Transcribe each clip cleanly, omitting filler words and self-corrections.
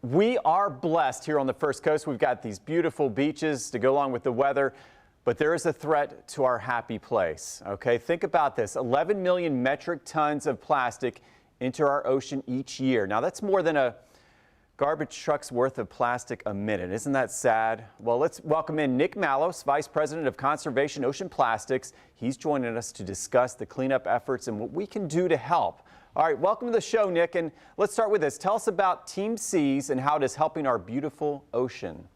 We are blessed here on the First Coast. We've got these beautiful beaches to go along with the weather, but there is a threat to our happy place. Okay, think about this. 11 million metric tons of plastic enter our ocean each year. Now that's more than a garbage truck's worth of plastic a minute. Isn't that sad? Well, let's welcome in Nick Mallos, Vice President of Conservation Ocean Plastics. He's joining us to discuss the cleanup efforts and what we can do to help. All right, welcome to the show, Nick, and let's start with this. Tell us about Team Seas and how it is helping our beautiful ocean.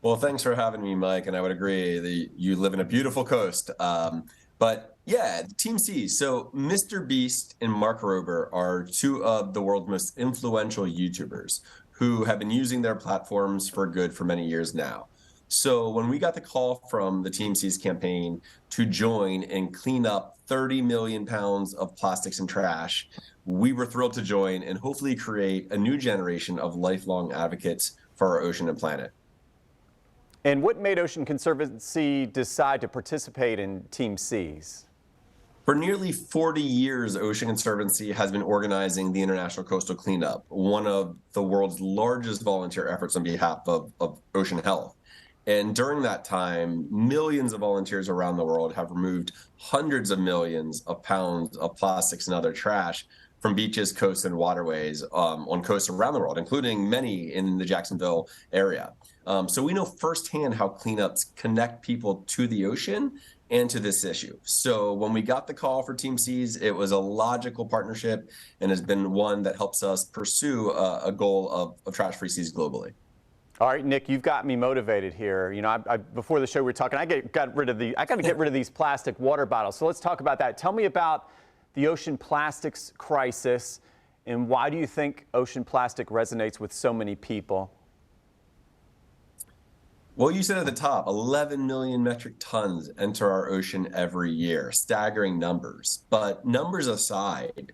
Well, thanks for having me, Mike, and I would agree that you live in a beautiful coast. But yeah, Team Seas. So Mr. Beast and Mark Rober are two of the world's most influential YouTubers who have been using their platforms for good for many years now. So when we got the call from the Team Seas campaign to join and clean up 30 million pounds of plastics and trash, we were thrilled to join and hopefully create a new generation of lifelong advocates for our ocean and planet. And what made Ocean Conservancy decide to participate in Team Seas? For nearly 40 years, Ocean Conservancy has been organizing the International Coastal Cleanup, one of the world's largest volunteer efforts on behalf of ocean health. And during that time, millions of volunteers around the world have removed hundreds of millions of pounds of plastics and other trash from beaches, coasts, and waterways on coasts around the world, including many in the Jacksonville area. So we know firsthand how cleanups connect people to the ocean and to this issue. So when we got the call for Team Seas, it was a logical partnership and has been one that helps us pursue a goal of trash-free seas globally. All right, Nick, you've got me motivated here. You know, before the show we were talking, I got to get rid of these plastic water bottles. So let's talk about that. Tell me about the ocean plastics crisis and why do you think ocean plastic resonates with so many people? Well, you said at the top, 11 million metric tons enter our ocean every year, staggering numbers. But numbers aside,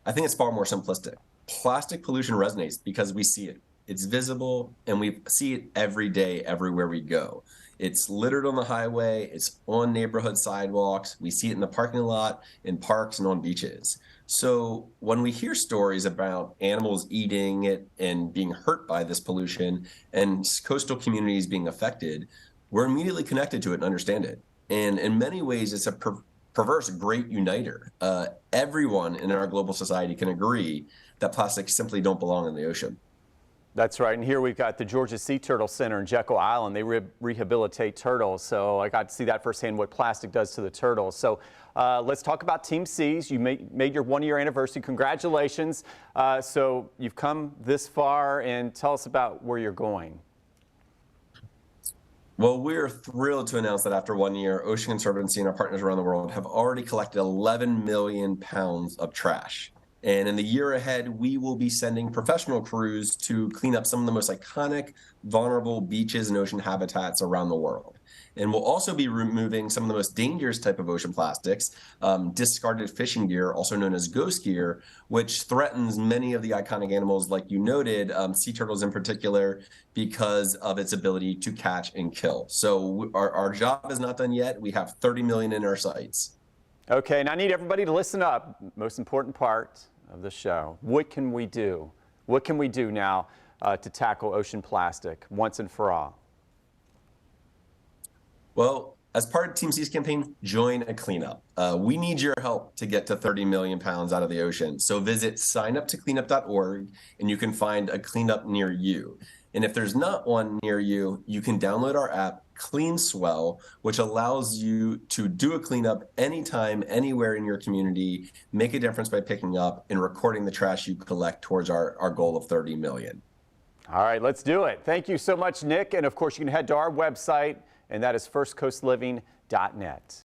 I think it's far more simplistic. Plastic pollution resonates because we see it. It's visible, and we see it every day, everywhere we go. It's littered on the highway, it's on neighborhood sidewalks, we see it in the parking lot, in parks, and on beaches. So when we hear stories about animals eating it and being hurt by this pollution and coastal communities being affected, we're immediately connected to it and understand it. And in many ways, it's a perverse great uniter. Everyone in our global society can agree that plastics simply don't belong in the ocean. That's right, and here we've got the Georgia Sea Turtle Center in Jekyll Island. They rehabilitate turtles, so I got to see that firsthand, what plastic does to the turtles. So let's talk about Team Seas. You made your one-year anniversary. Congratulations. So you've come this far, and tell us about where you're going. Well, we're thrilled to announce that after 1 year, Ocean Conservancy and our partners around the world have already collected 11 million pounds of trash. And in the year ahead, we will be sending professional crews to clean up some of the most iconic, vulnerable beaches and ocean habitats around the world. And we'll also be removing some of the most dangerous type of ocean plastics, discarded fishing gear, also known as ghost gear, which threatens many of the iconic animals, like you noted, sea turtles in particular, because of its ability to catch and kill. So our job is not done yet. We have 30 million in our sights. Okay, and I need everybody to listen up. Most important part of the show. What can we do? What can we do now to tackle ocean plastic once and for all? Well, as part of Team Seas campaign, join a cleanup. We need your help to get to 30 million pounds out of the ocean. So visit signuptocleanup.org and you can find a cleanup near you. And if there's not one near you, you can download our app, Clean Swell, which allows you to do a cleanup anytime, anywhere in your community, make a difference by picking up and recording the trash you collect towards our goal of 30 million. All right, let's do it. Thank you so much, Nick. And of course, you can head to our website, and that is firstcoastliving.net.